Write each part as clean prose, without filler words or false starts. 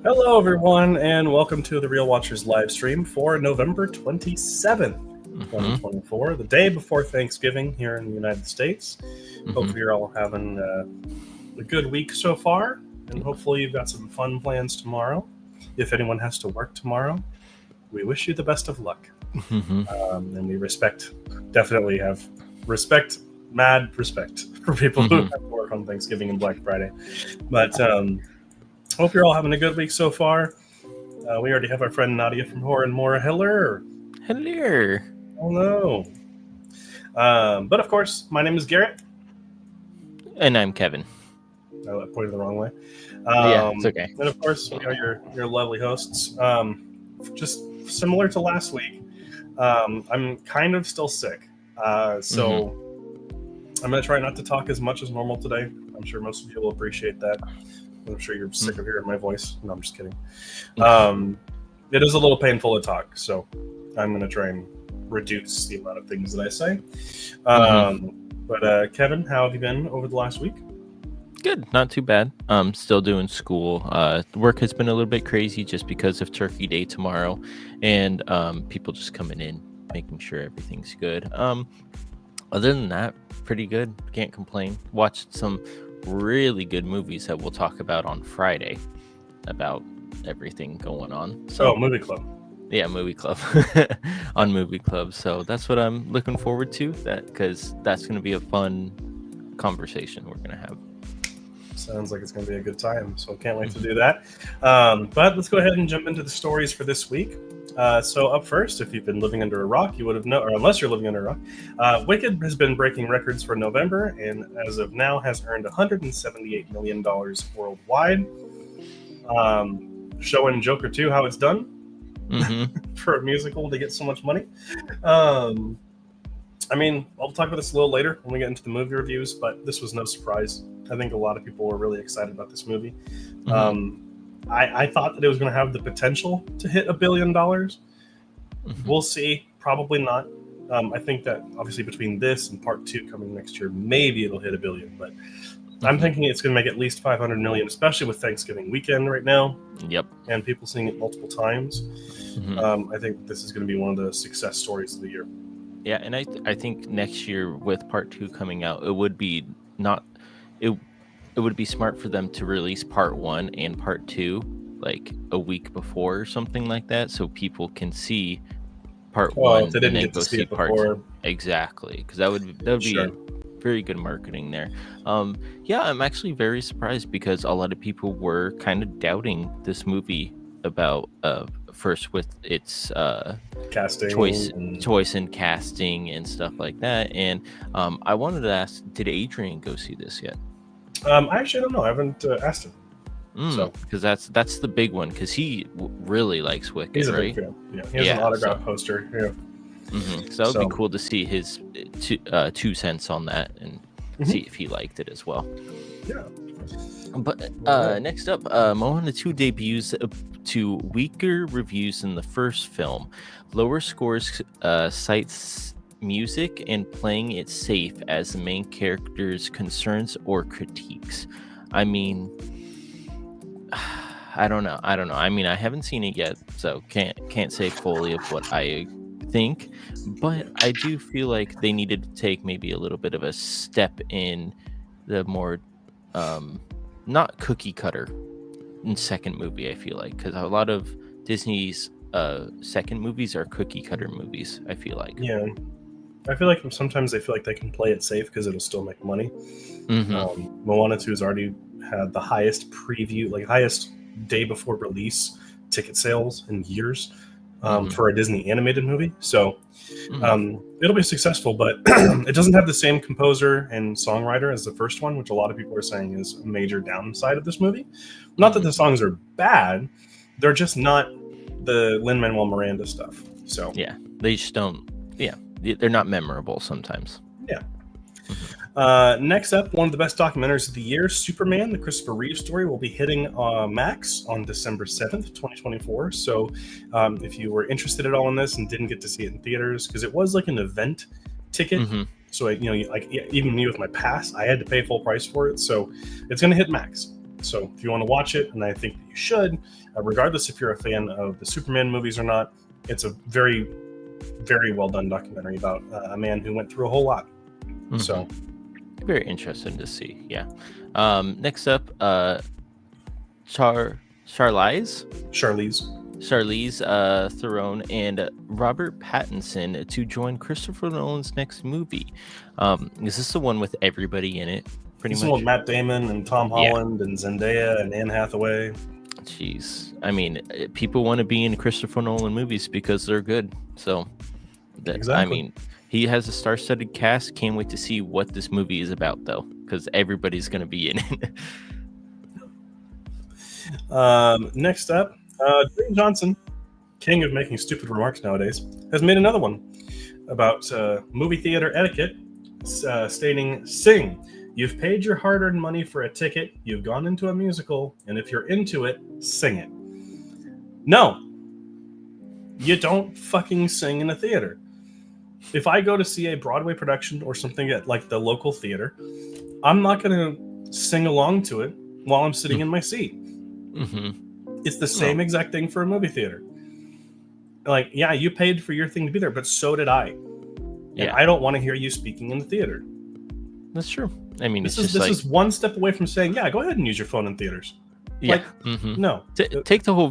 Hello, everyone, and welcome to the Real Watchers live stream for November 27th, 2024, the day before Thanksgiving here in the United States. Hopefully, you're all having a good week so far, and hopefully, you've got some fun plans tomorrow. If anyone has to work tomorrow, we wish you the best of luck. And we definitely have mad respect for people who have to work on Thanksgiving and Black Friday. But hope you're all having a good week so far. We already have our friend Nadia from Horror and More. Hello. Hello. But of course, my name is Garrett. And I'm Kevin. Oh, I pointed the wrong way. Yeah, it's okay. And of course, we are your lovely hosts. Just similar to last week, I'm kind of still sick. So I'm going to try not to talk as much as normal today. I'm sure most of you will appreciate that. I'm sure you're sick of hearing my voice. No, I'm just kidding. It is a little painful to talk, so I'm going to try and reduce the amount of things that I say. But Kevin, how have you been over the last week? Good, not too bad. Still doing school. Work has been a little bit crazy just because of Turkey Day tomorrow, and people just coming in, making sure everything's good. Other than that, pretty good. Can't complain. Watched some really good movies that we'll talk about on Friday about everything going on. So, movie club. Yeah, movie club on movie club. So that's what I'm looking forward to. Because that's going to be a fun conversation we're going to have. Sounds like it's going to be a good time. So can't wait to do that. But let's go ahead and jump into the stories for this week. So up first, if you've been living under a rock, you would have known, or unless you're living under a rock, Wicked has been breaking records for November, and as of now has earned $178 million worldwide. Showing Joker 2 how it's done for a musical to get so much money. I mean, I'll talk about this a little later when we get into the movie reviews, but this was no surprise. I think a lot of people were really excited about this movie. I thought that it was going to have the potential to hit $1 billion. We'll see. Probably not. I think that obviously between this and part 2 coming next year, maybe it'll hit $1 billion. But I'm thinking it's going to make at least 500 million, especially with Thanksgiving weekend right now. Yep. And people seeing it multiple times. I think this is going to be one of the success stories of the year. Yeah, and I think next year with part 2 coming out, it would be smart for them to release part 1 and part 2 like a week before or something like that, so people can see part 1 if they didn't and then get go to see see it part before. 2. Exactly, because that would be very good marketing there. Yeah, I'm actually very surprised because a lot of people were kind of doubting this movie about first with its Casting choice and casting and stuff like that. And I wanted to ask, did Adrian go see this yet? I actually don't know. I haven't asked him. Because that's the big one, because he really likes Wicked. He's a right? big fan. Yeah, he has an autograph poster. Yeah. So that would be cool to see his 2 cents on that and see if he liked it as well. Yeah. But next up, Moana 2 debuts to weaker reviews than the first film. Lower scores cites music and playing it safe as the main character's concerns or critiques. I mean, I don't know. I mean, I haven't seen it yet, so can't say fully of what I think, but I do feel like they needed to take maybe a little bit of a step in the more not cookie cutter in second movie. I feel like, because a lot of Disney's second movies are cookie cutter movies, I feel like. Yeah, I feel like sometimes they feel like they can play it safe because it'll still make money. Moana 2 has already had the highest preview, like highest day before release ticket sales in years for a Disney animated movie. So it'll be successful, but it doesn't have the same composer and songwriter as the first one, which a lot of people are saying is a major downside of this movie. Not that the songs are bad, they're just not the Lin-Manuel Miranda stuff. So yeah, they just don't. Yeah, they're not memorable sometimes. Yeah. Next up, one of the best documentaries of the year, Superman, the Christopher Reeve story, will be hitting Max on December 7th, 2024. So if you were interested at all in this and didn't get to see it in theaters, because it was like an event ticket. So, even me with my pass, I had to pay full price for it. So it's going to hit Max. So if you want to watch it, and I think that you should, regardless if you're a fan of the Superman movies or not, it's a very, very well done documentary about a man who went through a whole lot. So very interesting to see. Yeah. Next up, Charlize Theron and Robert Pattinson to join Christopher Nolan's next movie. Is this the one with everybody in it? Pretty much. With Matt Damon and Tom Holland and Zendaya and Anne Hathaway. Jeez, I mean, people want to be in Christopher Nolan movies because they're good. So, exactly. I mean, he has a star-studded cast. Can't wait to see what this movie is about, though, because everybody's going to be in it. Next up, Dwayne Johnson, king of making stupid remarks nowadays, has made another one about movie theater etiquette, stating, "Sing. You've paid your hard-earned money for a ticket, you've gone into a musical, and if you're into it, sing it." No. You don't fucking sing in a theater. If I go to see a Broadway production or something at like the local theater, I'm not going to sing along to it while I'm sitting in my seat. It's the same exact thing for a movie theater. Like, yeah, you paid for your thing to be there, but so did I. And I don't want to hear you speaking in the theater. That's true. I mean, this is one step away from saying, yeah, go ahead and use your phone in theaters. Yeah. No. Take the whole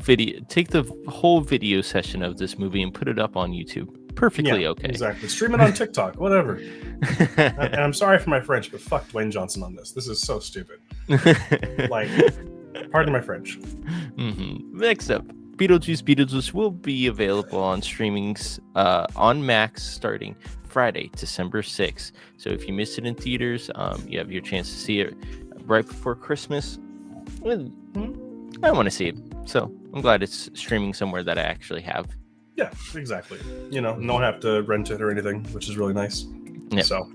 video session of this movie and put it up on YouTube. Perfectly okay. Exactly. Stream it on TikTok, whatever. And I'm sorry for my French, but fuck Dwayne Johnson on this. This is so stupid. Like, pardon my French. Next up, Beetlejuice will be available on streamings on Max starting Friday, December 6th. So if you missed it in theaters, you have your chance to see it right before Christmas. I want to see it, so I'm glad it's streaming somewhere that I actually have. Yeah, exactly. You know, no one have to rent it or anything, which is really nice. Yep. So,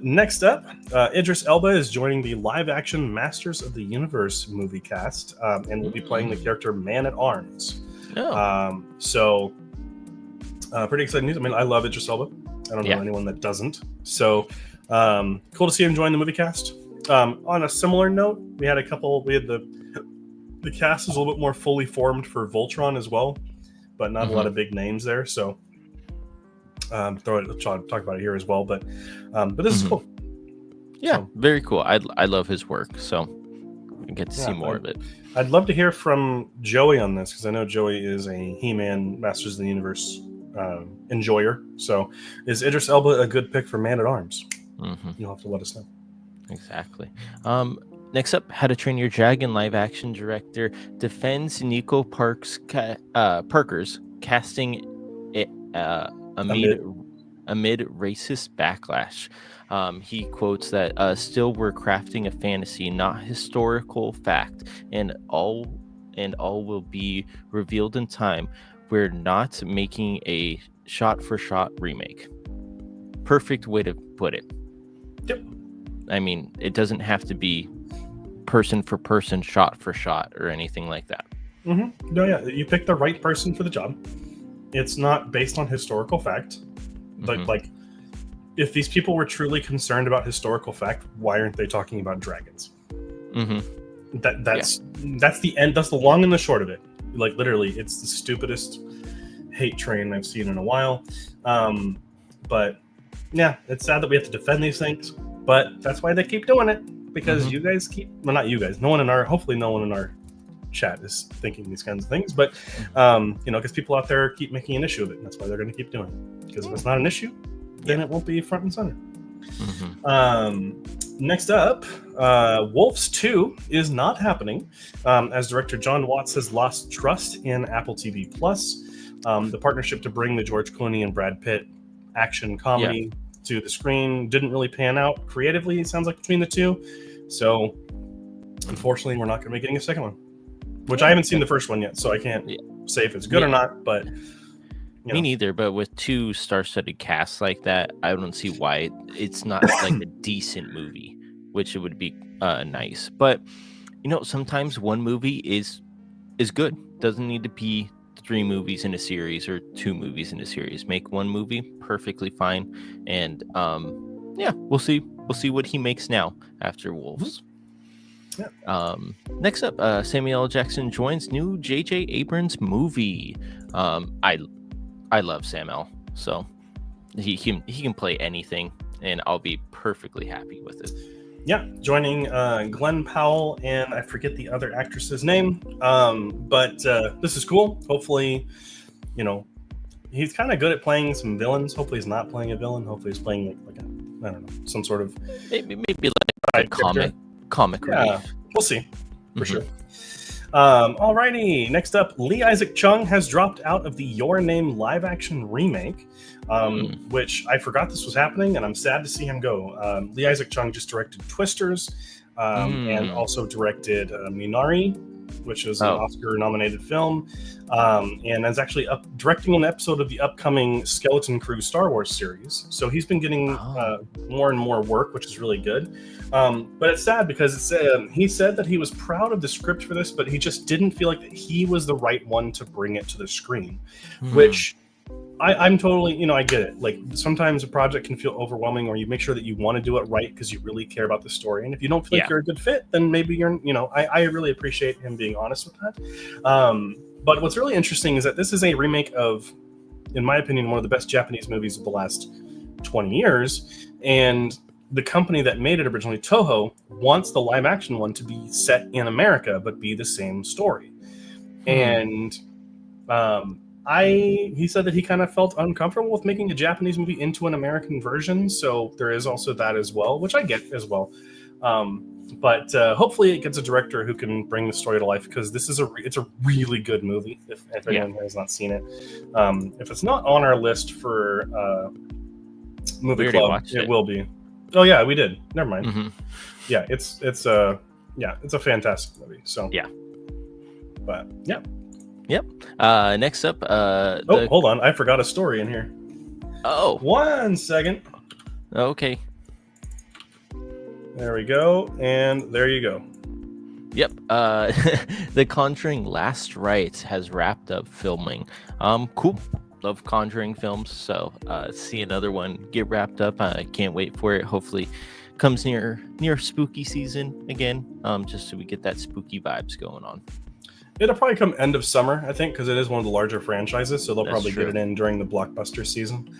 next up, Idris Elba is joining the live-action Masters of the Universe movie cast, and will be playing the character Man-at-Arms. So, pretty exciting news. I mean, I love Idris Elba. I don't know anyone that doesn't. So, cool to see him join the movie cast. On a similar note, we had the cast is a little bit more fully formed for Voltron as well, but not a lot of big names there. So, talk about it here as well. But this is cool. Yeah, so, very cool. I love his work, so I get to see more of it. I'd love to hear from Joey on this because I know Joey is a He-Man Masters of the Universe enjoyer. So, is Idris Elba a good pick for Man-at-Arms? You'll have to let us know. Exactly. Next up, How to Train Your Dragon live action director defends Nico Parker's casting amid racist backlash. He quotes that still we're crafting a fantasy, not historical fact, and all will be revealed in time. We're not making a shot-for-shot remake. Perfect way to put it. Yep. I mean, it doesn't have to be person for person, shot for shot, or anything like that. No, yeah, you pick the right person for the job. It's not based on historical fact. Like, if these people were truly concerned about historical fact, why aren't they talking about dragons? That's the end. That's the long and the short of it. Like, literally, it's the stupidest hate train I've seen in a while. But yeah, it's sad that we have to defend these things. But that's why they keep doing it, because you guys not you guys, hopefully no one in our chat is thinking these kinds of things, but because people out there keep making an issue of it, and that's why they're going to keep doing it. Because if it's not an issue, then it won't be front and center. Next up, Wolves 2 is not happening, as director John Watts has lost trust in Apple TV Plus. The partnership to bring the George Clooney and Brad Pitt action comedy to the screen didn't really pan out creatively, it sounds like, between the two. So unfortunately, we're not going to be getting a second one, which I haven't seen the first one yet, so I can't say if it's good or not. But me neither. But with two star-studded casts like that, I don't see why it's not like a decent movie, which it would be nice. But sometimes one movie is good. Doesn't need to be 3 movies in a series or 2 movies in a series. Make one movie perfectly fine, and we'll see what he makes now after Wolves. Next up, Samuel L. Jackson joins new J.J. Abrams movie. I love Sam L. So he can play anything, and I'll be perfectly happy with it. Yeah, joining Glenn Powell and I forget the other actress's name, but this is cool. Hopefully, he's kind of good at playing some villains. Hopefully, he's not playing a villain. Hopefully, he's playing like I don't know, some sort of maybe like a comic relief. We'll see for sure. Alrighty, next up, Lee Isaac Chung has dropped out of the Your Name live action remake, which I forgot this was happening, and I'm sad to see him go. Lee Isaac Chung just directed Twisters, and also directed Minari, which is an Oscar-nominated film, and is actually directing an episode of the upcoming Skeleton Crew Star Wars series. So he's been getting more and more work, which is really good. But it's sad because he said that he was proud of the script for this, but he just didn't feel like that he was the right one to bring it to the screen, which I'm totally, I get it. Like sometimes a project can feel overwhelming, or you make sure that you want to do it right because you really care about the story. And if you don't feel like you're a good fit, then maybe you're, I really appreciate him being honest with that. But what's really interesting is that this is a remake of, in my opinion, one of the best Japanese movies of the last 20 years. And the company that made it originally, Toho, wants the live action one to be set in America, but be the same story. And he said that he kind of felt uncomfortable with making a Japanese movie into an American version. So there is also that as well, which I get as well. But hopefully it gets a director who can bring the story to life, because this is it's a really good movie. If anyone has not seen it, if it's not on our list for movie club, it will be. Oh yeah, we did. Never mind. Yeah, it's a fantastic movie. So yeah, but yeah. Yep. Next up, hold on, I forgot a story in here. Oh, 1 second. Okay. There we go, and there you go. Yep. The Conjuring Last Rites has wrapped up filming. Cool. Love Conjuring films, so see another one get wrapped up. I can't wait for it. Hopefully, comes near spooky season again. Just so we get that spooky vibes going on. It'll probably come end of summer, I think, because it is one of the larger franchises, so they'll probably get it in during the blockbuster season.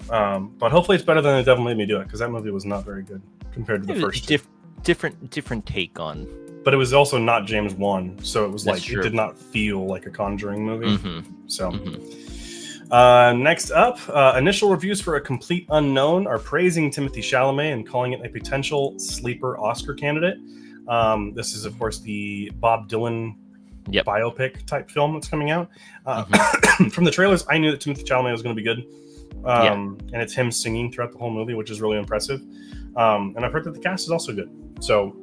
But hopefully it's better than The Devil Made Me Do It, because that movie was not very good compared to the first. Different take on. But it was also not James Wan, so it was it did not feel like a Conjuring movie. So next up, initial reviews for A Complete Unknown are praising Timothée Chalamet and calling it a potential sleeper Oscar candidate. This is, of course, the Bob Dylan biopic type film that's coming out. From the trailers, I knew that Timothée Chalamet was going to be good. And it's him singing throughout the whole movie, which is really impressive. And I've heard that the cast is also good. So,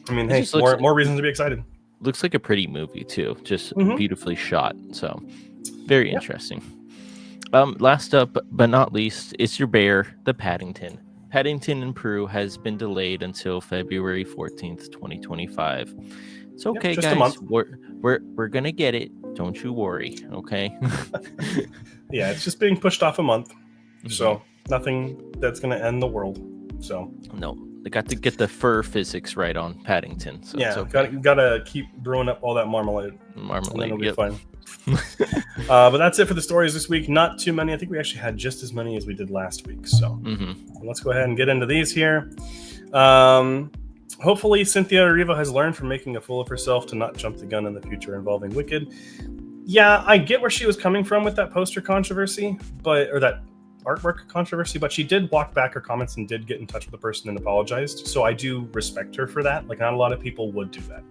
I mean, hey, more reasons to be excited. Looks like a pretty movie, too. Just beautifully shot. So, very interesting. Last up, but not least, it's your bear, the Paddington. Paddington in Peru has been delayed until February 14th, 2025. It's okay, guys. A month. We're gonna get it. Don't you worry. Okay. Yeah, it's just being pushed off a month, so nothing that's gonna end the world. So no, they got to get the fur physics right on Paddington. So yeah, it's okay. gotta keep brewing up all that marmalade. And then it'll be fine. But that's it for the stories this week. Not too many. I think we actually had just as many as we did last week. So let's go ahead and get into these here. Hopefully, Cynthia Erivo has learned from making a fool of herself to not jump the gun in the future involving Wicked. Yeah, I get where she was coming from with that poster controversy, or that artwork controversy, but she did walk back her comments and did get in touch with the person and apologized. So I do respect her for that. Like, not a lot of people would do that.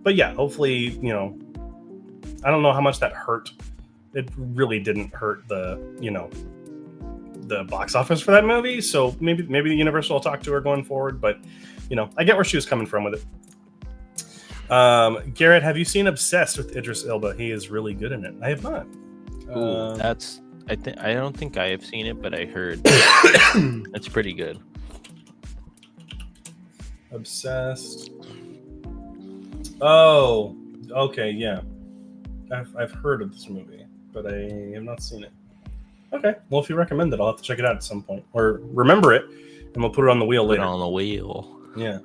But yeah, hopefully, I don't know how much that hurt. It really didn't hurt the box office for that movie. So maybe the Universal will talk to her going forward. But I get where she was coming from with it. Garrett, have you seen Obsessed with Idris Elba? He is really good in it. I have not. Ooh, I don't think I have seen it, but I heard it's pretty good. Obsessed. Oh, okay, yeah. I've heard of this movie, but I have not seen it. Okay, well, if you recommend it, I'll have to check it out at some point, or remember it, and we'll put it on the wheel later. On the wheel. Yeah.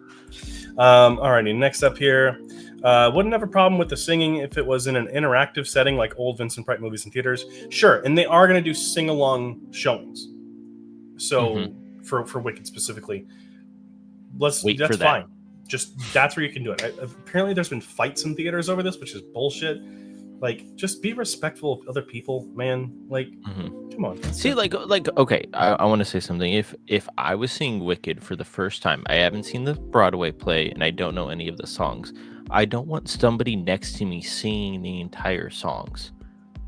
Alrighty, next up here. Wouldn't have a problem with the singing if it was in an interactive setting like old Vincent Price movies in theaters. Sure, and they are going to do sing-along showings. So for Wicked specifically, that's fine. Just that's where you can do it. Apparently, there's been fights in theaters over this, which is bullshit. Like, just be respectful of other people, man. Like, come on. See, like, okay, I want to say something. If I was seeing Wicked for the first time, I haven't seen the Broadway play, and I don't know any of the songs. I don't want somebody next to me singing the entire songs,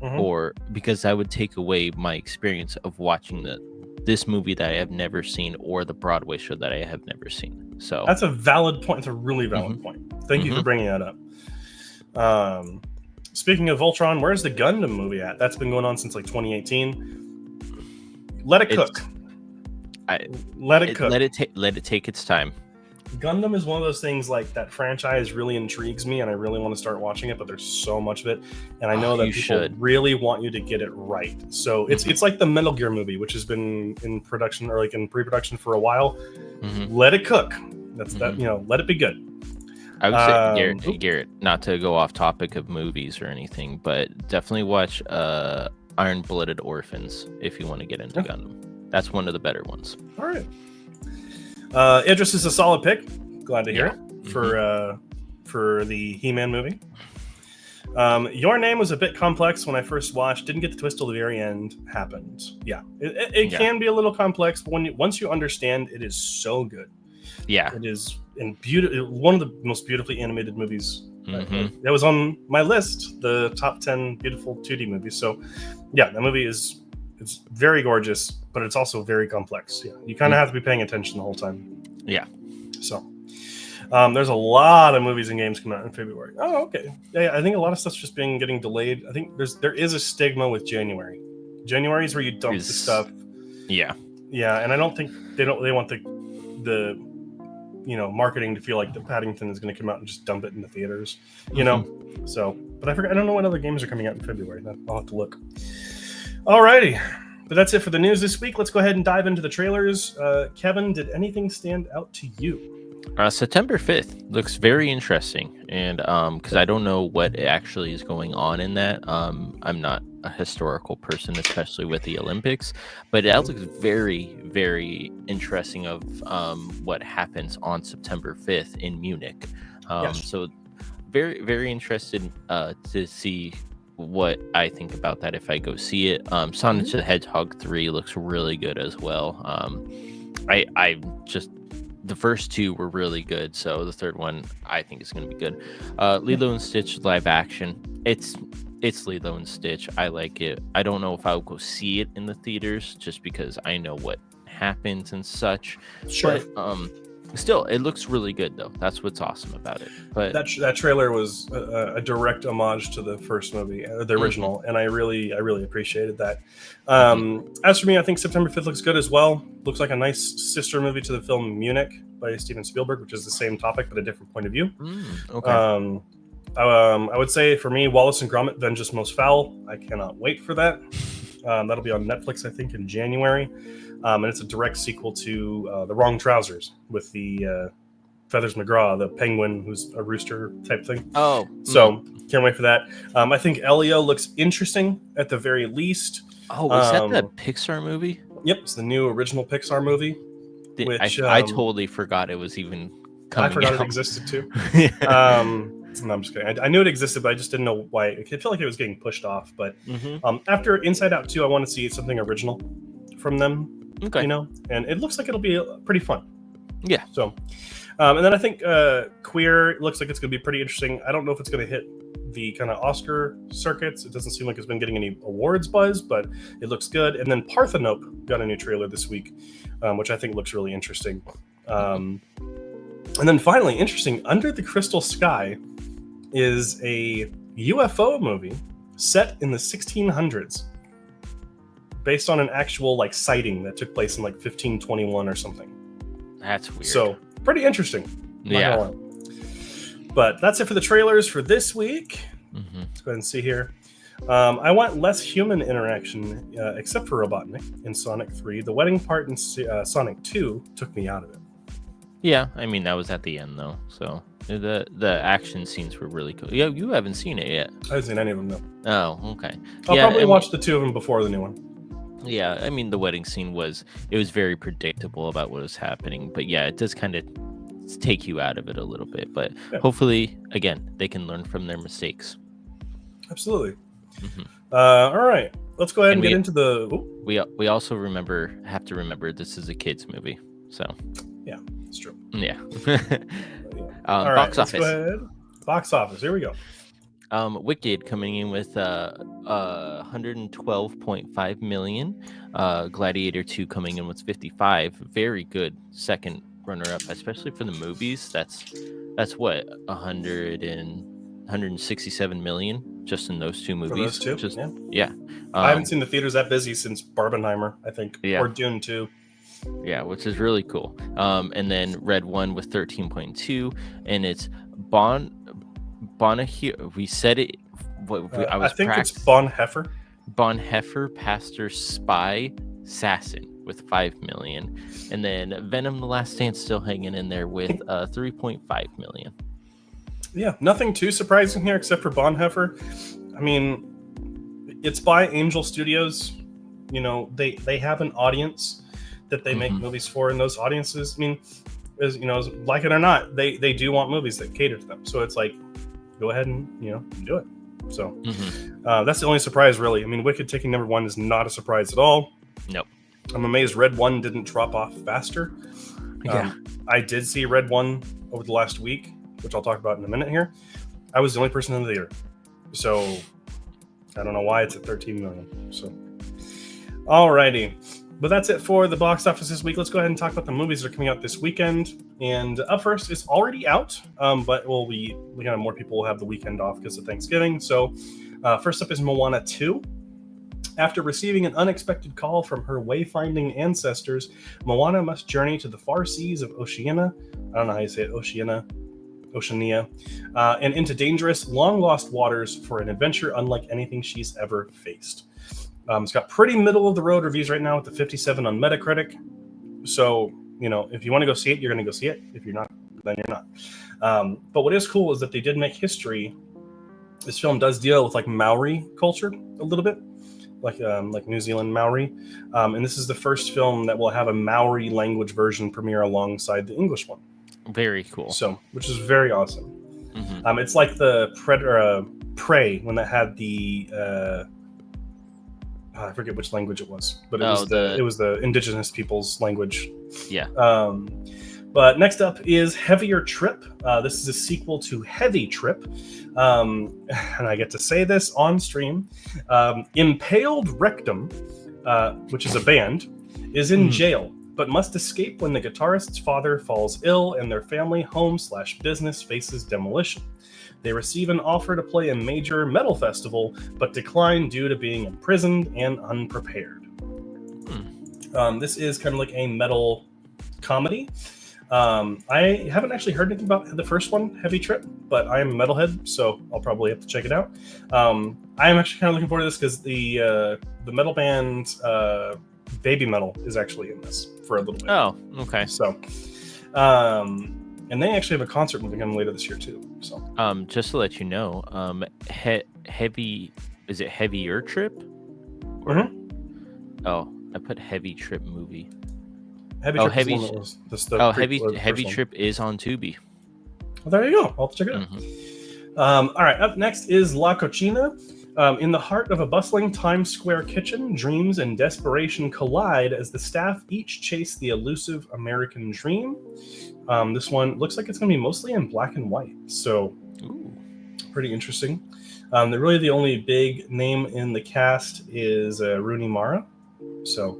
or because that would take away my experience of watching this movie that I have never seen, or the Broadway show that I have never seen. So that's a valid point. It's a really valid point. Thank you for bringing that up. Speaking of Voltron, where's the Gundam movie at? That's been going on since like 2018. Let it cook. Let it cook. Let it take its time. Gundam is one of those things, like, that franchise really intrigues me, and I really want to start watching it, but there's so much of it, and I know that people really want you to get it right. So it's like the Metal Gear movie, which has been in production, or like in pre-production for a while. Let it cook. That's that. Let it be good. I would say, Garrett, not to go off topic of movies or anything, but definitely watch Iron-Blooded Orphans if you want to get into Gundam. That's one of the better ones. All right. Idris is a solid pick. Glad to hear it for the He-Man movie. Your Name was a bit complex when I first watched. Didn't get the twist till the very end. Happened. Yeah, it can be a little complex, but once you understand, it is so good. Yeah, it is one of the most beautifully animated movies. That was on my list, the top 10 beautiful 2D movies. So, yeah, that movie it's very gorgeous, but it's also very complex. Yeah, you kind of have to be paying attention the whole time. Yeah. So, there's a lot of movies and games coming out in February. Oh, okay. Yeah, I think a lot of stuff's just been getting delayed. I think there is a stigma with January. January is where you dump the stuff. Yeah. Yeah, and I don't think they want the marketing to feel like the Paddington is going to come out and just dump it in the theaters. So, but I don't know what other games are coming out in February. I'll have to look. Alrighty, but that's it for the news this week. Let's go ahead and dive into the trailers. Kevin, did anything stand out to you? September 5th looks very interesting, and because I don't know what actually is going on in that. I'm not a historical person, especially with the Olympics, but that looks very, very interesting of what happens on September 5th in Munich. So very, very interested to see what I think about that if I go see it. Sonic the Hedgehog 3 looks really good as well. The first two were really good, so the third one I think is going to be good. Lilo and Stitch live action. It's Lilo and Stitch. I like it. I don't know if I'll go see it in the theaters just because I know what happens and such. Sure. But still, it looks really good though. That's what's awesome about it. But that trailer was a direct homage to the first movie, the original, and I really appreciated that. As for me, I think September 5th looks good as well. Looks like a nice sister movie to the film Munich by Steven Spielberg, which is the same topic but a different point of view. Okay. I would say for me, Wallace and Gromit: Vengeance Most Foul. I cannot wait for that. That'll be on Netflix, I think, in January. And it's a direct sequel to The Wrong Trousers with the Feathers McGraw, the penguin who's a rooster type thing. So can't wait for that. I think Elio looks interesting at the very least. Was that the Pixar movie? Yep, it's the new original Pixar movie. I totally forgot it was even coming I forgot out. It existed too. No, I'm just kidding. I knew it existed, but I just didn't know why. I feel like it was getting pushed off. But after Inside Out 2, I want to see something original from them. Okay. And it looks like it'll be pretty fun. Yeah. So, and then I think Queer looks like it's going to be pretty interesting. I don't know if it's going to hit the kind of Oscar circuits. It doesn't seem like it's been getting any awards buzz, but it looks good. And then Parthenope got a new trailer this week, which I think looks really interesting. And then finally, interesting, Under the Crystal Sky is a UFO movie set in the 1600s. Based on an actual sighting that took place in 1521 or something. That's weird. So pretty interesting. Yeah. But that's it for the trailers for this week. Let's go ahead and see here. I want less human interaction, except for Robotnik in Sonic 3. The wedding part in Sonic 2 took me out of it. Yeah, I mean that was at the end though, so the action scenes were really cool. Yeah, you haven't seen it yet. I haven't seen any of them, no. Oh, okay. I'll Yeah, probably I watch mean, the two of them before the new one. yeah, I mean the wedding scene was very predictable about what was happening, but yeah, it does kind of take you out of it a little bit. But hopefully, again, they can learn from their mistakes. Absolutely. All right, let's go ahead and get into the. We also have to remember this is a kids movie, so yeah, it's true. Yeah. All right, box let's office. go ahead. Box office. Here we go. Wicked coming in with 112.5 million. Gladiator 2 coming in with 55. Very good second runner up, especially for the movies. That's what 167 million just in those two movies. For those two? Yeah. I haven't seen the theaters that busy since Barbenheimer, I think, or Dune 2. Yeah, which is really cool. And then Red 1 with 13.2, and it's Bonahue. We said it. I think it's Bonhoeffer. Bonhoeffer, Pastor Spy, Assassin with 5 million, and then Venom: The Last Dance still hanging in there with 3.5 million. Yeah, nothing too surprising here except for Bonhoeffer. I mean, it's by Angel Studios. You know, they have an audience that they make movies for, and those audiences, I mean, as you know, like it or not, they do want movies that cater to them. So it's like, go ahead and do it. So that's the only surprise, really. I mean, Wicked taking number 1 is not a surprise at all. Nope. I'm amazed Red 1 didn't drop off faster. Yeah. I did see Red 1 over the last week, which I'll talk about in a minute here. I was the only person in the theater. So I don't know why it's at 13 million. So, alrighty. But that's it for the box office this week. Let's go ahead and talk about the movies that are coming out this weekend. And up first, it's already out, but we kind of more people will have the weekend off because of Thanksgiving. So first up is Moana 2. After receiving an unexpected call from her wayfinding ancestors, Moana must journey to the far seas of Oceania. I don't know how you say it, Oceania, and into dangerous, long-lost waters for an adventure unlike anything she's ever faced. It's got pretty middle-of-the-road reviews right now with the 57 on Metacritic. So, if you want to go see it, you're going to go see it. If you're not, then you're not. But what is cool is that they did make history. This film does deal with, like, Maori culture a little bit, like New Zealand Maori. And this is the first film that will have a Maori language version premiere alongside the English one. Very cool. So, which is very awesome. It's like the Prey when that had the... I forget which language it was, but it was the indigenous people's language. Yeah. But next up is Heavier Trip. This is a sequel to Heavy Trip, and I get to say this on stream. Impaled Rectum, which is a band, is in jail, but must escape when the guitarist's father falls ill and their family home/business faces demolition. They receive an offer to play a major metal festival, but decline due to being imprisoned and unprepared. This is kind of like a metal comedy. I haven't actually heard anything about the first one, Heavy Trip, but I am a metalhead, so I'll probably have to check it out. I am actually kind of looking forward to this because the metal band Baby Metal is actually in this for a little bit. Oh, okay. So, and they actually have a concert moving on later this year too. So, just to let you know, heavy is it Heavier Trip? Oh, I put Heavy Trip movie. Heavy Trip is on Tubi. Well, there you go. I'll have to check it out. All right, up next is La Cocina. In the heart of a bustling Times Square kitchen, dreams and desperation collide as the staff each chase the elusive American dream. This one looks like it's going to be mostly in black and white, so pretty interesting. Really the only big name in the cast is Rooney Mara. So,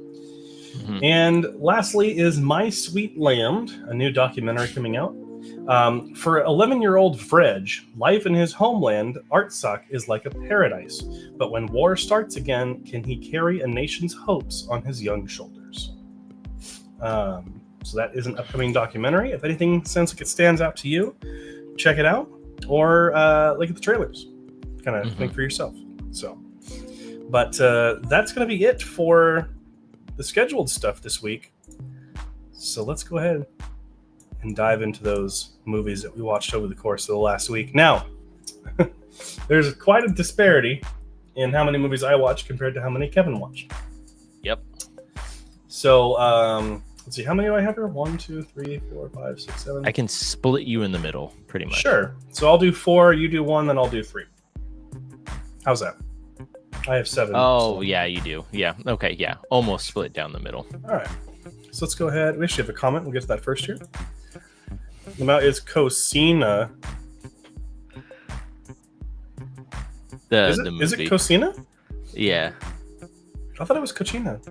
and lastly is My Sweet Land, a new documentary coming out. For 11-year-old Vrej, life in his homeland, Artsakh, is like a paradise. But when war starts again, can he carry a nation's hopes on his young shoulders? So that is an upcoming documentary. If anything sounds like it stands out to you, check it out. Or look at the trailers. Kind of think for yourself. So, but that's going to be it for the scheduled stuff this week. So let's go ahead and dive into those movies that we watched over the course of the last week. Now, there's quite a disparity in how many movies I watched compared to how many Kevin watched. Yep. So, let's see, how many do I have here? 1, 2, 3, 4, 5, 6, 7. I can split you in the middle, pretty much. Sure. So I'll do 4, you do 1, then I'll do 3. How's that? I have 7. Oh, so. yeah, you do. Yeah. Okay, yeah. Almost split down the middle. All right. So let's go ahead. We actually have a comment. We'll get to that first here. The amount is Cocina. The Is movie. it Cocina? Yeah. I thought it was Cochina.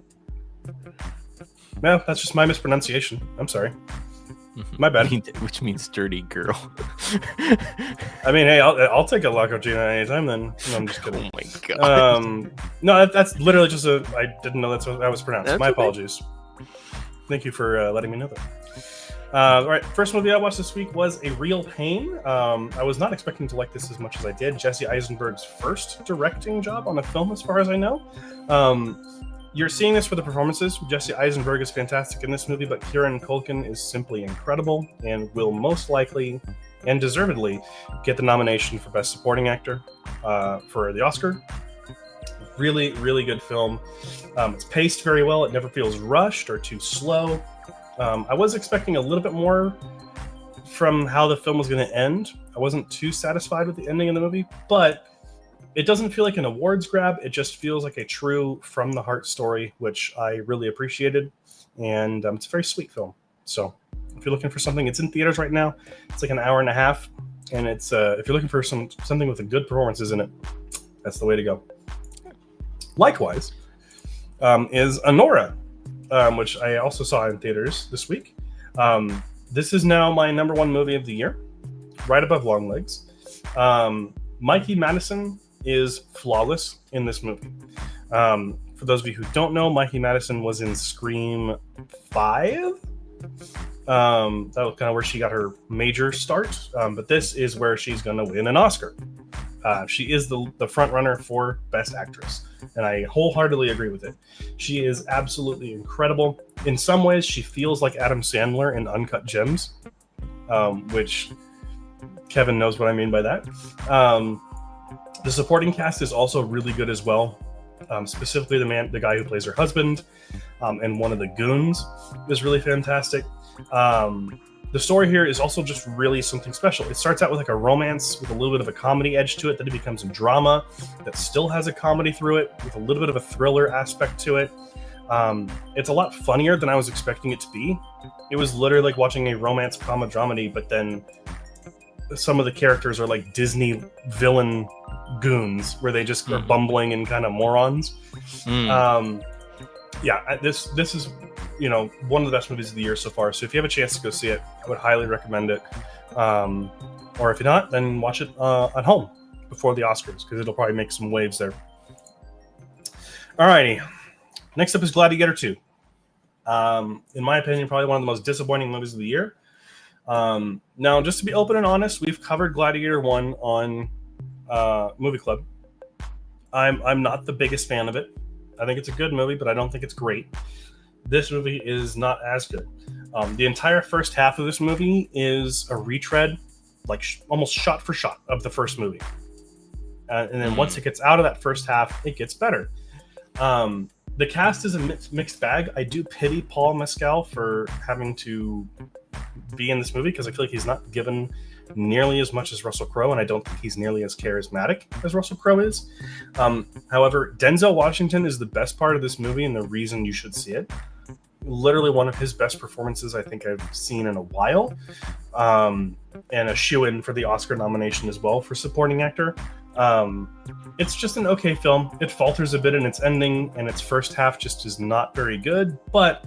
No, that's just my mispronunciation. I'm sorry. My bad. Which means dirty girl. I mean, hey, I'll take a La Cochina anytime then. No, I'm just kidding. Oh my god. No, that's literally just I didn't know that's how that was pronounced. That's my okay. apologies. Thank you for letting me know that. All right, first movie I watched this week was A Real Pain. I was not expecting to like this as much as I did. Jesse Eisenberg's first directing job on a film, as far as I know. You're seeing this for the performances. Jesse Eisenberg is fantastic in this movie, but Kieran Culkin is simply incredible and will most likely and deservedly get the nomination for Best Supporting Actor for the Oscar. Really, really good film. It's paced very well. It never feels rushed or too slow. I was expecting a little bit more from how the film was going to end. I wasn't too satisfied with the ending of the movie, but it doesn't feel like an awards grab. It just feels like a true from-the-heart story, which I really appreciated, and it's a very sweet film. So if you're looking for something, it's in theaters right now. It's like an hour and a half, and it's if you're looking for something with a good performances in it, that's the way to go. Likewise, is Anora, which I also saw in theaters this week. This is now my number 1 movie of the year, right above Longlegs. Mikey Madison is flawless in this movie. For those of you who don't know, Mikey Madison was in Scream 5. That was kind of where she got her major start, but this is where she's going to win an Oscar. She is the front runner for Best Actress, and I wholeheartedly agree with it. She is absolutely incredible. In some ways, she feels like Adam Sandler in Uncut Gems, which Kevin knows what I mean by that. The supporting cast is also really good as well. Specifically, the guy who plays her husband, and one of the goons is really fantastic. The story here is also just really something special. It starts out with like a romance with a little bit of a comedy edge to it, then it becomes a drama that still has a comedy through it with a little bit of a thriller aspect to it. It's a lot funnier than I was expecting it to be. It was literally like watching a romance dramedy, but then some of the characters are like Disney villain goons where they just are bumbling and kind of morons. This is one of the best movies of the year so far. So if you have a chance to go see it, I would highly recommend it. Or if you're not, then watch it at home before the Oscars, because it'll probably make some waves there. Alrighty. Next up is Gladiator 2. In my opinion, probably one of the most disappointing movies of the year. Now, just to be open and honest, we've covered Gladiator 1 on Movie Club. I'm not the biggest fan of it. I think it's a good movie, but I don't think it's great. This movie is not as good. The entire first half of this movie is a retread, like almost shot for shot of the first movie. And then once it gets out of that first half, it gets better. The cast is a mixed bag. I do pity Paul Mescal for having to be in this movie, because I feel like he's not given nearly as much as Russell Crowe, and I don't think he's nearly as charismatic as Russell Crowe is. However, Denzel Washington is the best part of this movie and the reason you should see it. Literally one of his best performances I think I've seen in a while, and a shoo-in for the Oscar nomination as well for supporting actor. It's just an okay film. It falters a bit in its ending, and its first half just is not very good, but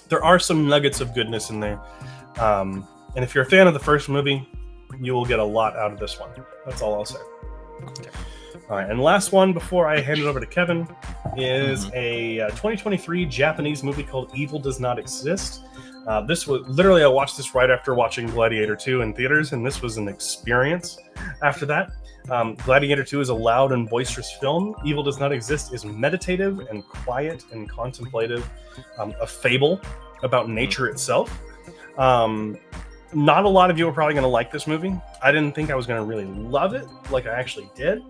there are some nuggets of goodness in there. And if you're a fan of the first movie, you will get a lot out of this one. That's all I'll say. Okay. All right, and last one before I hand it over to Kevin is a 2023 Japanese movie called Evil Does Not Exist. This was literally, I watched this right after watching Gladiator 2 in theaters, and this was an experience after that. Gladiator 2 is a loud and boisterous film. Evil Does Not Exist is meditative and quiet and contemplative, a fable about nature itself. Not a lot of you are probably going to like this movie. I didn't think I was going to really love it like I actually did.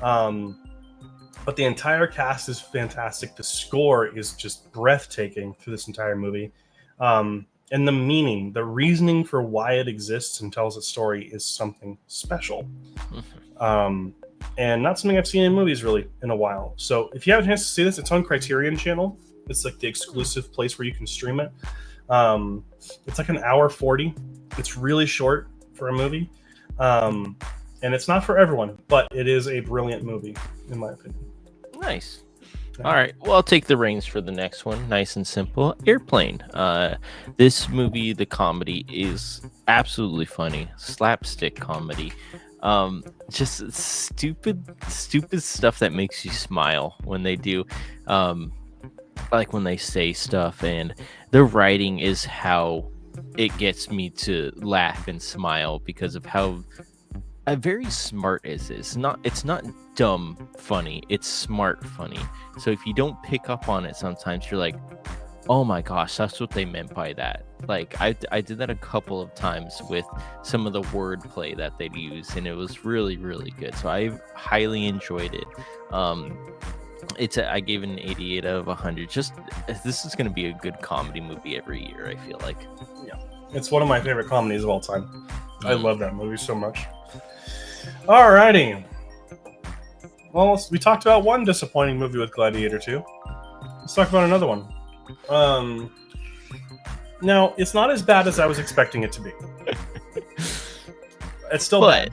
But the entire cast is fantastic. The score is just breathtaking through this entire movie. And the meaning, the reasoning for why it exists and tells its story is something special. And not something I've seen in movies really in a while. So if you have a chance to see this, it's on Criterion Channel. It's like the exclusive place where you can stream it. It's like an hour 40. It's really short for a movie. And it's not for everyone, but it is a brilliant movie, in my opinion. Nice. All right. Well, I'll take the reins for the next one. Nice and simple. Airplane. This movie, the comedy, is absolutely funny. Slapstick comedy. Just stupid stuff that makes you smile when they do. Like when they say stuff, and the writing is how it gets me to laugh and smile because of how very smart is this. It's not dumb funny, it's smart funny. So if you don't pick up on it, sometimes you're like, oh my gosh, that's what they meant by that. Like I did that a couple of times with some of the wordplay that they'd use, and it was really, really good. So I highly enjoyed it. I gave it an 88 out of 100. Just this is going to be a good comedy movie every year, I feel like. Yeah, it's one of my favorite comedies of all time. I love that movie so much. Alrighty. Well, we talked about one disappointing movie with Gladiator 2. Let's talk about another one. Now, it's not as bad as I was expecting it to be. It's still bad.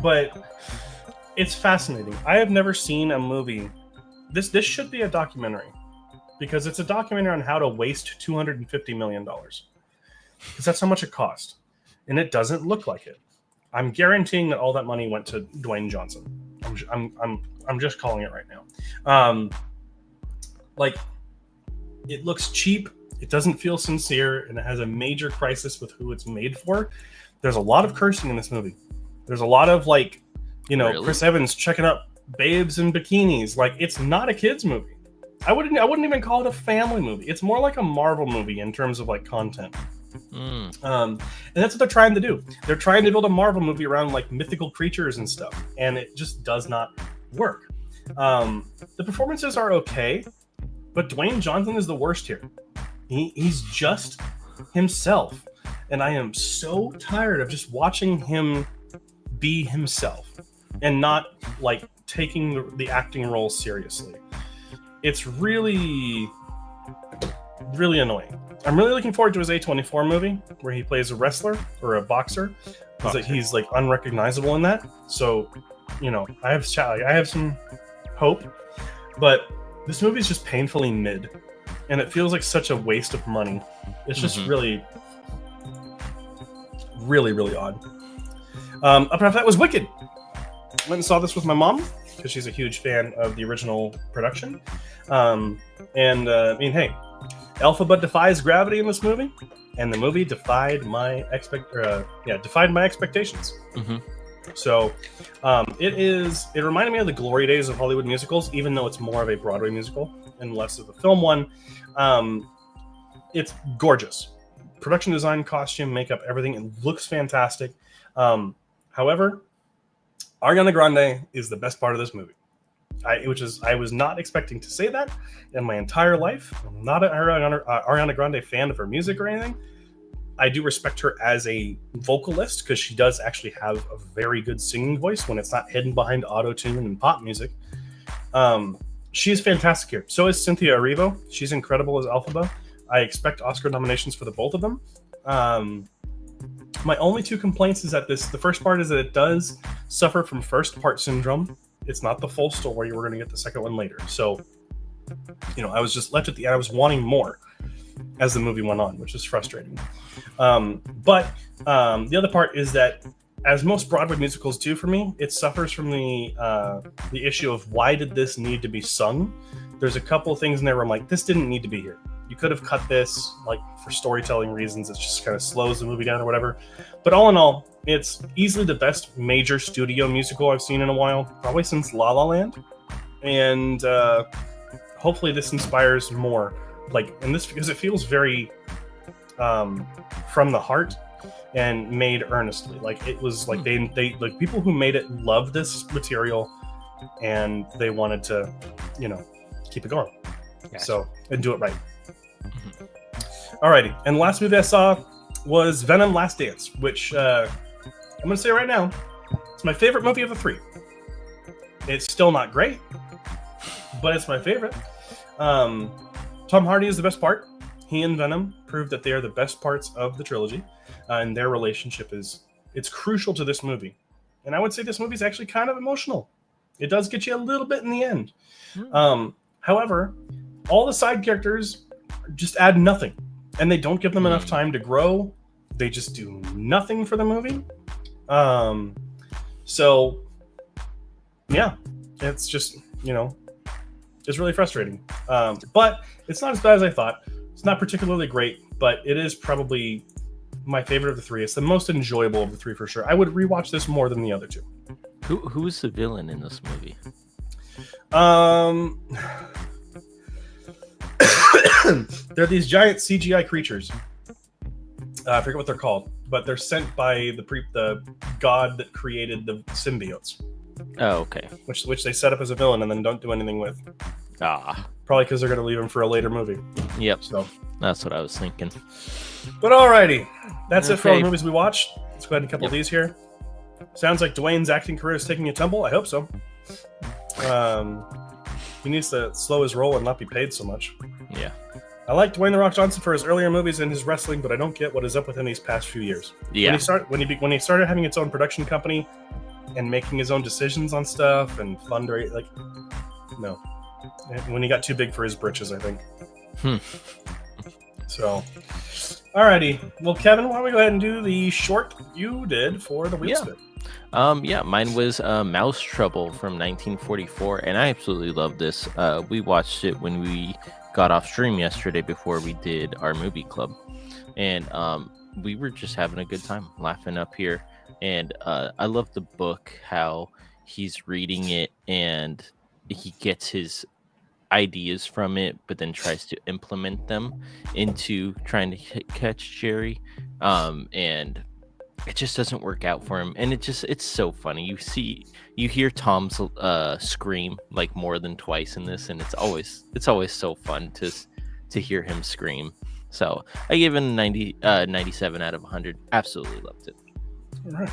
But it's fascinating. I have never seen a movie. This should be a documentary, because it's a documentary on how to waste $250 million. Because that's how much it cost. And it doesn't look like it. I'm guaranteeing that all that money went to Dwayne Johnson. I'm just calling it right now. Like, it looks cheap. It doesn't feel sincere, and it has a major crisis with who it's made for. There's a lot of cursing in this movie. There's a lot of, like, really? Chris Evans checking up babes in bikinis. Like, it's not a kids movie. I wouldn't even call it a family movie. It's more like a Marvel movie in terms of like content. And that's what they're trying to do. They're trying to build a Marvel movie around like mythical creatures and stuff, and it just does not work. The performances are okay, but Dwayne Johnson is the worst here. He's just himself, and I am so tired of just watching him be himself and not like taking the acting role seriously. It's really, really annoying. I'm really looking forward to his A24 movie where he plays a wrestler or a boxer. He's like unrecognizable in that. So, I have some hope, but this movie is just painfully mid, and it feels like such a waste of money. It's just really, really, really odd. Up after that was Wicked. Went and saw this with my mom because she's a huge fan of the original production. Hey, Elphaba defies gravity in this movie, and the movie defied my expectations. So it reminded me of the glory days of Hollywood musicals, even though it's more of a Broadway musical and less of a film one. It's gorgeous. Production design, costume, makeup, everything. It looks fantastic. However, Ariana Grande is the best part of this movie. I was not expecting to say that in my entire life. I'm not an Ariana Grande fan of her music or anything. I do respect her as a vocalist because she does actually have a very good singing voice when it's not hidden behind auto-tune and pop music. She's fantastic here. So is Cynthia Erivo. She's incredible as Elphaba. I expect Oscar nominations for the both of them. My only two complaints is that the first part is that it does suffer from first part syndrome. It's not the full story. We're going to get the second one later. So, I was just left at the end. I was wanting more as the movie went on, which is frustrating. But the other part is that, as most Broadway musicals do for me, it suffers from the issue of why did this need to be sung? There's a couple of things in there where I'm like, this didn't need to be here. You could have cut this, like, for storytelling reasons. It just kind of slows the movie down or whatever. But all in all, it's easily the best major studio musical I've seen in a while, probably since La La Land. And hopefully this inspires more. Because it feels very from the heart and made earnestly. Like it was like they like people who made it loved this material and they wanted to, keep it going. Gotcha. So and do it right. Alrighty, and the last movie I saw was Venom: Last Dance, which I'm gonna say right now, it's my favorite movie of the three. It's still not great, but it's my favorite. Tom Hardy is the best part. He and Venom proved that they are the best parts of the trilogy, and their relationship it's crucial to this movie. And I would say this movie is actually kind of emotional. It does get you a little bit in the end. However, all the side characters just add nothing, and they don't give them enough time to grow. They just do nothing for the movie. So yeah, it's just, it's really frustrating. But it's not as bad as I thought. It's not particularly great, but it is probably my favorite of the three. It's the most enjoyable of the three for sure. I would rewatch this more than the other two. Who is the villain in this movie? They're these giant CGI creatures. I forget what they're called, but they're sent by the god that created the symbiotes. Oh, okay. Which they set up as a villain and then don't do anything with. Probably because they're going to leave him for a later movie. Yep. So that's what I was thinking. But alrighty, that's it for all the movies we watched. Let's go ahead and a couple of these here. Sounds like Dwayne's acting career is taking a tumble. I hope so. He needs to slow his roll and not be paid so much. Yeah. I like Dwayne The Rock Johnson for his earlier movies and his wrestling, but I don't get what is up with him these past few years. Yeah. When he started having its own production company and making his own decisions on stuff and fundraising, like, no. When he got too big for his britches, I think. So, alrighty. Well, Kevin, why don't we go ahead and do the short you did for the wheel spin? Mine was Mouse Trouble from 1944, and I absolutely love this. We watched it when we got off stream yesterday before we did our movie club, and we were just having a good time laughing up here. And I love the book, how he's reading it and he gets his ideas from it, but then tries to implement them into trying to catch Jerry, and it just doesn't work out for him. And it's so funny. You hear Tom's scream like more than twice in this, and it's always so fun to hear him scream. So I gave it a 97 out of 100. Absolutely loved it. All right.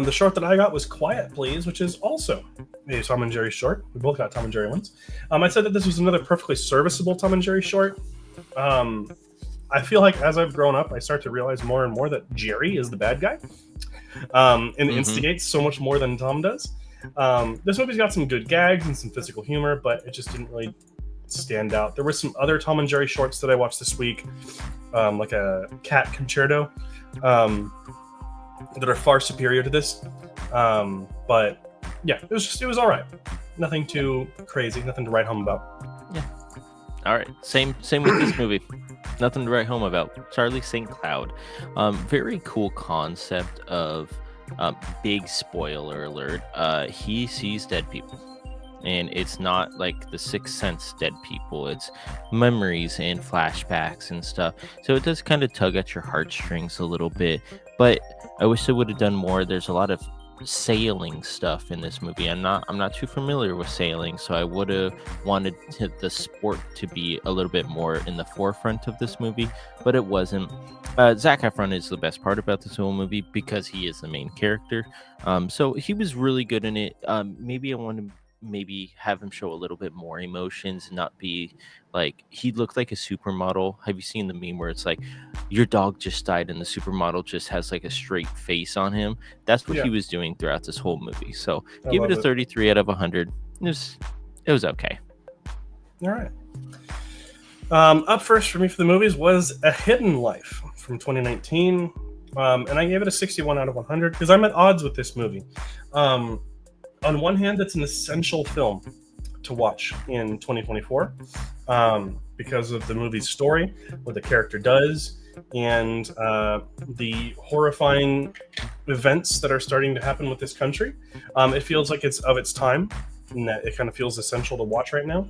The short that I got was Quiet Please, which is also a Tom and Jerry short. We both got Tom and Jerry ones. I said that this was another perfectly serviceable Tom and Jerry short. I feel like as I've grown up, I start to realize more and more that Jerry is the bad guy, and instigates so much more than Tom does. This movie's got some good gags and some physical humor, but it just didn't really stand out. There were some other Tom and Jerry shorts that I watched this week, like a Cat Concerto, that are far superior to this. But yeah, it was all right. Nothing too crazy, nothing to write home about. Yeah. All right. Same with this movie. Nothing to write home about. Charlie St. Cloud. Very cool concept of big spoiler alert. He sees dead people. And it's not like the Sixth Sense dead people. It's memories and flashbacks and stuff. So it does kind of tug at your heartstrings a little bit. But I wish they would have done more. There's a lot of sailing stuff in this movie. I'm not too familiar with sailing, so I would have wanted the sport to be a little bit more in the forefront of this movie, but it wasn't. Zac Efron is the best part about this whole movie because he is the main character. So he was really good in it. Maybe I want to have him show a little bit more emotions and not be like, he looked like a supermodel. Have you seen the meme where it's like your dog just died and the supermodel just has like a straight face on him? That's what he was doing throughout this whole movie. So give it a 33 out of 100. It was okay. All right. Up first for me for the movies was A Hidden Life from 2019, and I gave it a 61 out of 100 because I'm at odds with this movie. On one hand, it's an essential film to watch in 2024 because of the movie's story, what the character does, and the horrifying events that are starting to happen with this country. It feels like it's of its time, and that it kind of feels essential to watch right now.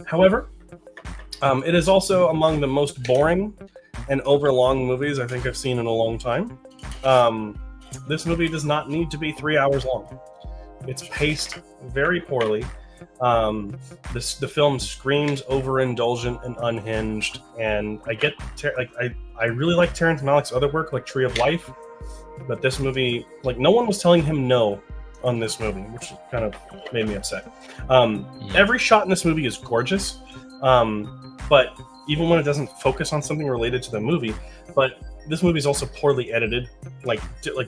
However, It is also among the most boring and overlong movies I think I've seen in a long time. This movie does not need to be 3 hours long. It's paced very poorly. The film screams overindulgent and unhinged, and I really like Terrence Malick's other work, like Tree of Life, but this movie, like, no one was telling him no on this movie, which kind of made me upset. Every shot in this movie is gorgeous, but even when it doesn't focus on something related to the movie, but this movie is also poorly edited. Like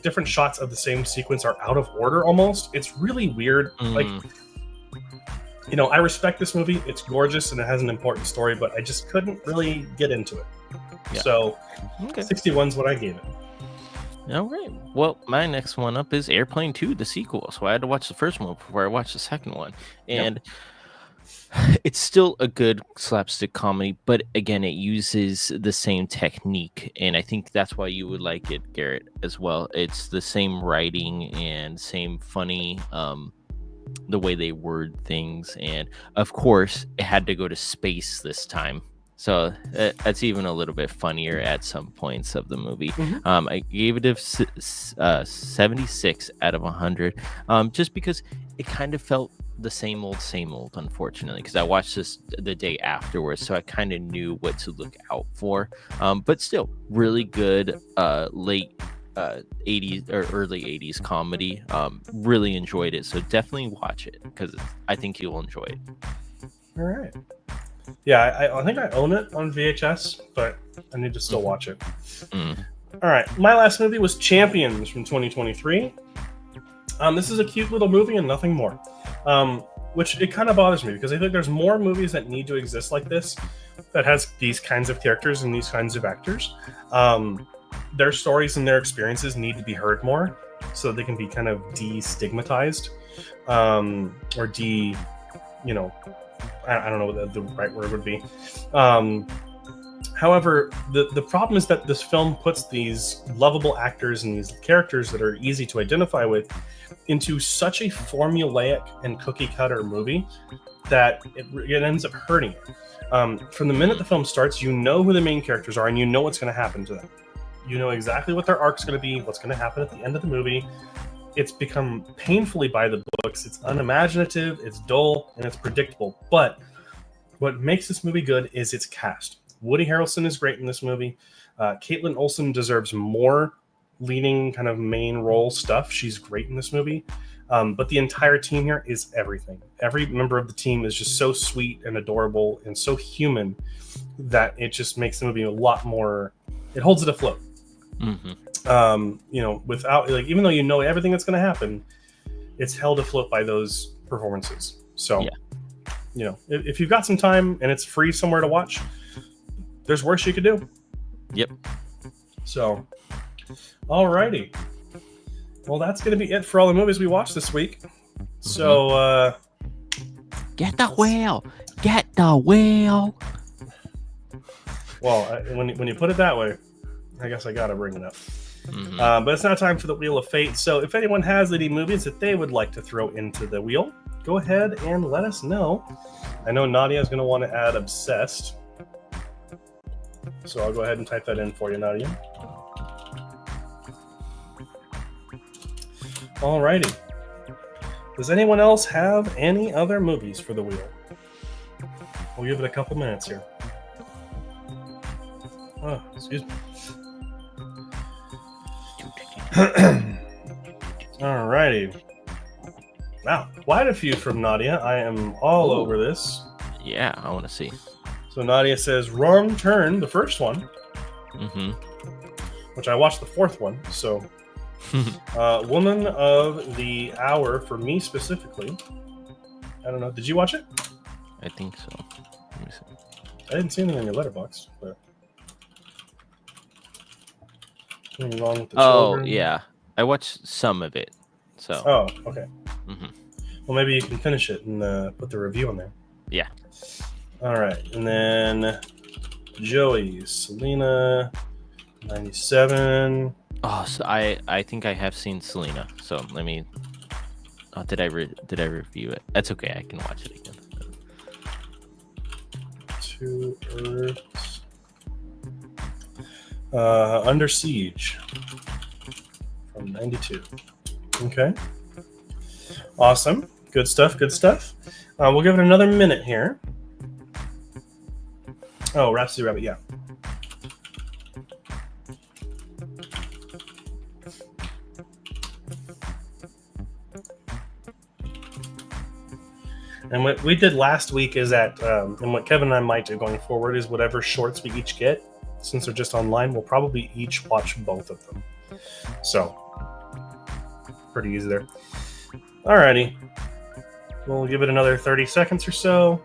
different shots of the same sequence are out of order almost. It's really weird. Like, you know, I respect this movie. It's gorgeous and it has an important story, but I just couldn't really get into it. Yeah. So, 61 is what I gave it. All right. Well, my next one up is Airplane 2, the sequel. So I had to watch the first one before I watched the second one. And it's still a good slapstick comedy, but again, it uses the same technique. And I think that's why you would like it, Garrett, as well. It's the same writing and same funny, the way they word things. And of course, it had to go to space this time. So that's even a little bit funnier at some points of the movie. I gave it a 76 out of 100, just because it kind of felt the same old, unfortunately, because I watched this the day afterwards, so I kind of knew what to look out for. But still, really good late 80s or early 80s comedy. Really enjoyed it, so definitely watch it because I think you'll enjoy it. All right. Yeah, I think I own it on VHS, but I need to still watch it. All right, my last movie was Champions from 2023. This is a cute little movie and nothing more, which it kind of bothers me because I think there's more movies that need to exist like this that has these kinds of characters and these kinds of actors. Their stories and their experiences need to be heard more so they can be kind of destigmatized, or you know, I don't know what the right word would be. However, the problem is that this film puts these lovable actors and these characters that are easy to identify with into such a formulaic and cookie cutter movie that it ends up hurting it. From the minute the film starts, you know who the main characters are and you know what's going to happen to them. You know exactly what their arc's going to be, what's going to happen at the end of the movie. It's become painfully by the books. It's unimaginative, it's dull, and it's predictable. But what makes this movie good is its cast. Woody Harrelson is great in this movie. Caitlin Olsen deserves more leading kind of main role stuff. She's great in this movie. But the entire team here is everything. Every member of the team is just so sweet and adorable and so human that it just makes the movie a lot more... It holds it afloat. You know, without, like, even though you know everything that's going to happen, it's held afloat by those performances. So, you know, if you've got some time and it's free somewhere to watch, there's worse you could do. Yep. So, alrighty. Well, that's going to be it for all the movies we watched this week. So, get the whale. Get the whale. Well, when you put it that way, I guess I gotta bring it up. But it's now time for the Wheel of Fate. So if anyone has any movies that they would like to throw into the wheel, go ahead and let us know. I know Nadia is going to want to add Obsessed. So I'll go ahead and type that in for you, Nadia. Alrighty. Does anyone else have any other movies for the wheel? We'll give it a couple minutes here. Oh, excuse me. Alrighty. Wow, quite a few from Nadia. I am all over this. Yeah, I want to see. So Nadia says Wrong Turn, the first one. Which I watched the fourth one. So Woman of the Hour for me specifically. I don't know. Did you watch it? I think so. Let me see. I didn't see anything on your letterbox, but anything wrong with the children? Yeah. I watched some of it. So. Oh, okay. Well, maybe you can finish it and put the review on there. Yeah. All right. And then Joey, Selena, 97. Oh, so I think I have seen Selena. So let me... Oh, did I review it? That's okay. I can watch it again. Two Earths. Under Siege from 92. Okay. Awesome. Good stuff. Good stuff. We'll give it another minute here. Oh, Rhapsody Rabbit, yeah. And what we did last week is that, and what Kevin and I might do going forward is whatever shorts we each get, since they're just online, we'll probably each watch both of them. So, pretty easy there. Alrighty. We'll give it another 30 seconds or so.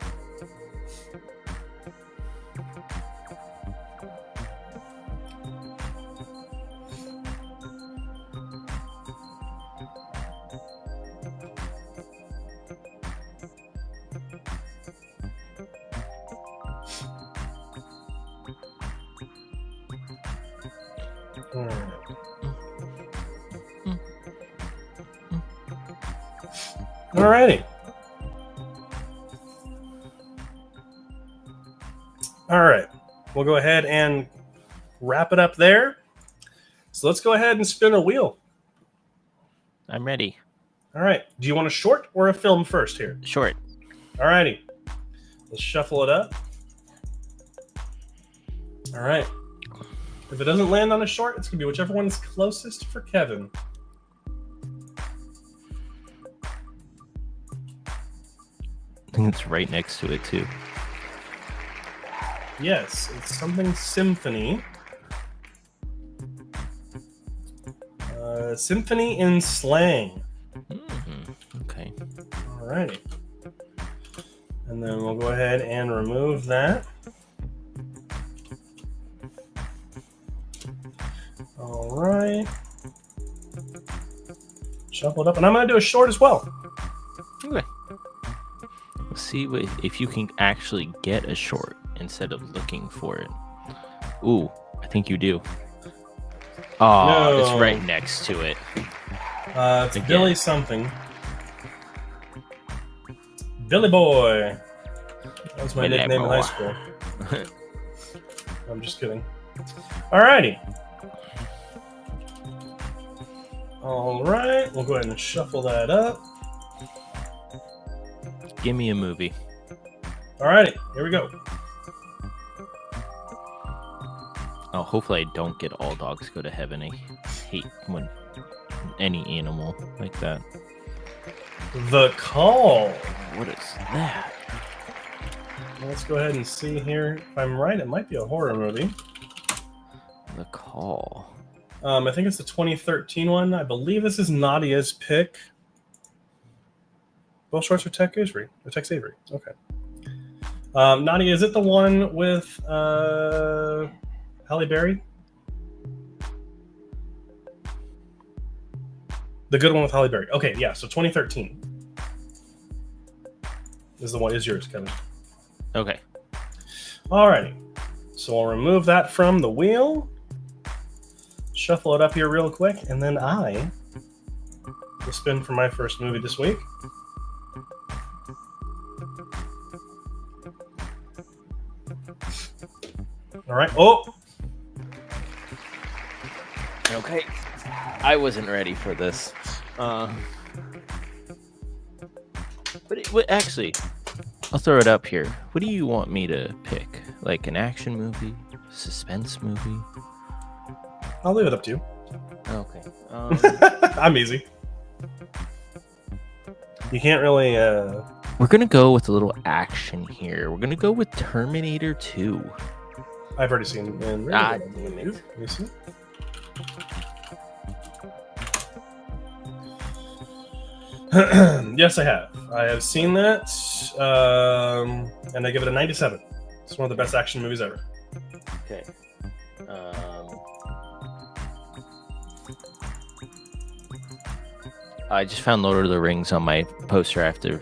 Alrighty. All right. We'll go ahead and wrap it up there. So let's go ahead and spin a wheel. I'm ready. All right. Do you want a short or a film first here? Short. All righty. Let's shuffle it up. All right. If it doesn't land on a short, it's going to be whichever one is closest for Kevin. I think it's right next to it, too. Yes, it's something symphony. Symphony in slang. Okay. Alrighty. And then we'll go ahead and remove that. Alright. Shuffle it up. And I'm going to do a short as well. Okay. Let's see if you can actually get a short instead of looking for it. Ooh, I think you do. Oh, no. It's right next to it. It's again. Billy something. Billy Boy. That was my nickname in high school. I'm just kidding. Alrighty. Alright, we'll go ahead and shuffle that up. Give me a movie. Alrighty, here we go. Oh, hopefully I don't get All Dogs Go to Heaven. I hate when any animal like that. The Call. What is that? Let's go ahead and see here. If I'm right, it might be a horror movie. The Call. I think it's the 2013 one. I believe this is Nadia's pick. Both shorts are Tex Avery. Okay. Nadia, is it the one with Halle Berry? The good one with Halle Berry. Okay, yeah. So 2013 is the one. Is yours, Kevin? Okay. Alrighty. So I'll remove that from the wheel. Shuffle it up here real quick, and then I will spin for my first movie this week. All right. Oh. Okay. I wasn't ready for this. But actually, I'll throw it up here. What do you want me to pick? Like an action movie? Suspense movie? I'll leave it up to you. Okay. I'm easy. You can't really... We're going to go with a little action here. We're going to go with Terminator 2. I've already seen it. Damn it. You see? Yes, I have. I have seen that, and I give it a 97. It's one of the best action movies ever. Okay. I just found Lord of the Rings on my poster. I have to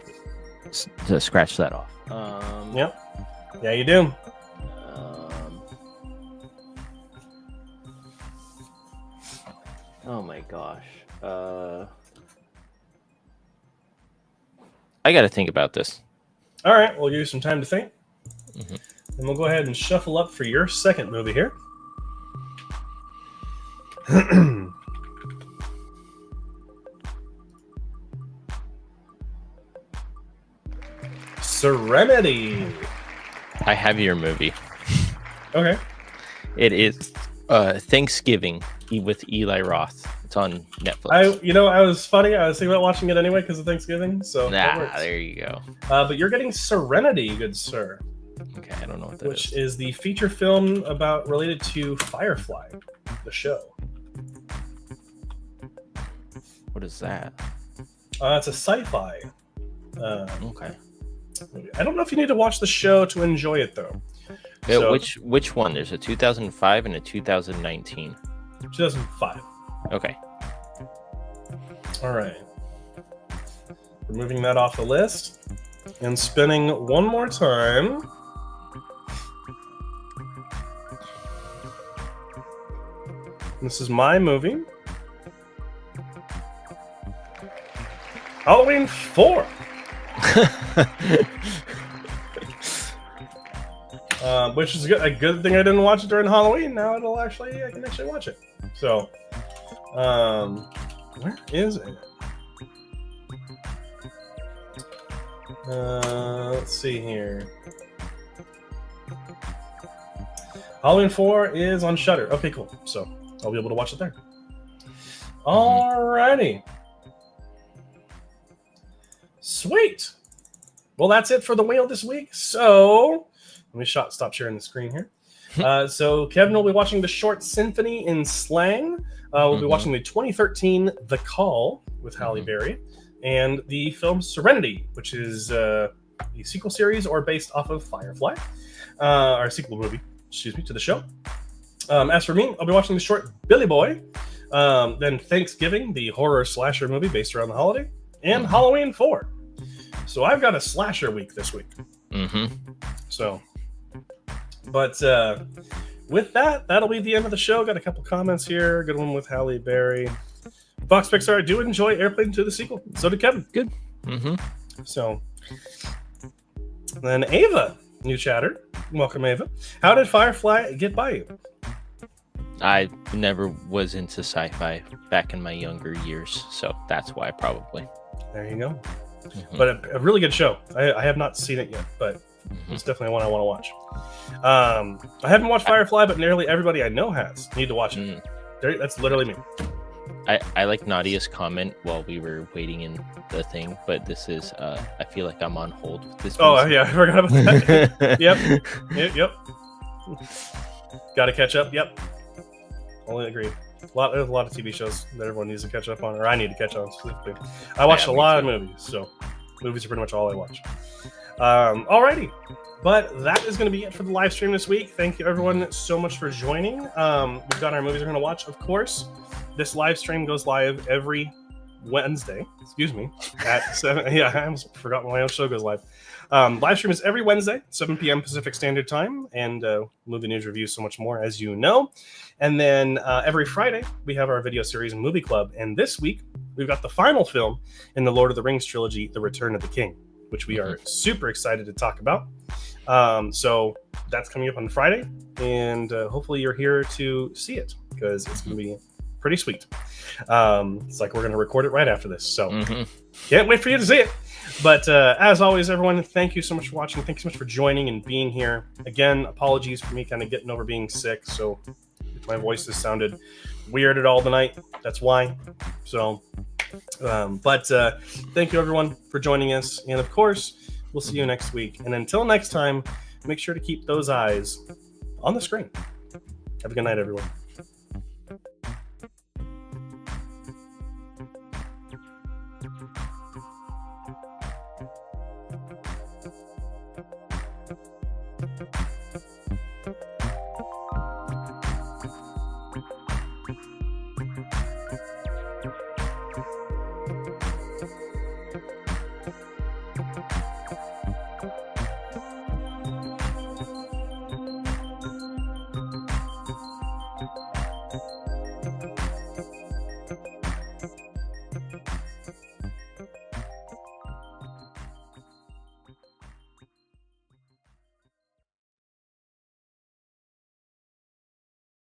scratch that off. Yep. Yeah, you do. Oh my gosh. I got to think about this. All right, we'll give you some time to think. Mm-hmm. And we'll go ahead and shuffle up for your second movie here. Serenity. I have your movie. Okay. It is Thanksgiving with Eli Roth. It's on Netflix. I was funny. I was thinking about watching it anyway because of Thanksgiving. So there you go. But you're getting Serenity, good sir. Okay, I don't know what that which is the feature film related to Firefly, the show. What is that? It's a sci-fi. Okay. I don't know if you need to watch the show to enjoy it though. Yeah, so, which one? There's a 2005 and a 2019. 2005. Okay. All right. Removing that off the list and spinning one more time. This is my movie. Halloween 4. Which is a good thing I didn't watch it during Halloween. Now I can actually watch it. So, where is it? Let's see here. Halloween 4 is on Shudder. Okay, cool. So I'll be able to watch it there. Alrighty. Sweet. Well, that's it for the wheel this week. So let me stop sharing the screen here. So Kevin will be watching the short Symphony in Slang. We'll be watching the 2013 The Call with Halle Berry and the film Serenity, which is the sequel series or based off of Firefly, or sequel movie, to the show. As for me, I'll be watching the short Billy Boy, then Thanksgiving, the horror slasher movie based around the holiday, and Halloween 4. So I've got a slasher week this week. So, but with that, that'll be the end of the show. Got a couple comments here. Good one with Halle Berry. Fox Pixar, I do enjoy Airplane 2 the sequel. So did Kevin. Good. So, then Ava, new chatter. Welcome, Ava. How did Firefly get by you? I never was into sci-fi back in my younger years, so that's why probably. There you go. But a really good show. I have not seen it yet, but it's definitely one I want to watch. I haven't watched Firefly, but nearly everybody I know has. Need to watch it. That's literally me. I like Nadia's comment while we were waiting in the thing, but this is I feel like I'm on hold with this. Oh yeah, I forgot about that. Yep. Got to catch up. Yep. Only agree. There's a lot of TV shows that everyone needs to catch up on, or I need to catch on specifically. I watched a lot of movies, so movies are pretty much all I watch. Alrighty. But that is going to be it for the live stream this week. Thank you, everyone, so much for joining. We've got our movies we're going to watch, of course. This live stream goes live every Wednesday. At 7. Yeah, I almost forgot when my own show goes live. Live stream is every Wednesday, 7 p.m. Pacific Standard Time, and movie news reviews, so much more, as you know. And then every Friday, we have our video series Movie Club. And this week, we've got the final film in the Lord of the Rings trilogy, The Return of the King, which we are super excited to talk about. So that's coming up on Friday, and hopefully you're here to see it, because it's going to be pretty sweet. It's like we're going to record it right after this, so can't wait for you to see it. But as always, everyone, thank you so much for watching. Thank you so much for joining and being here. Again, apologies for me kind of getting over being sick, so if my voice has sounded weird at all tonight, that's why. So, but thank you, everyone, for joining us. And of course, we'll see you next week. And until next time, make sure to keep those eyes on the screen. Have a good night, everyone.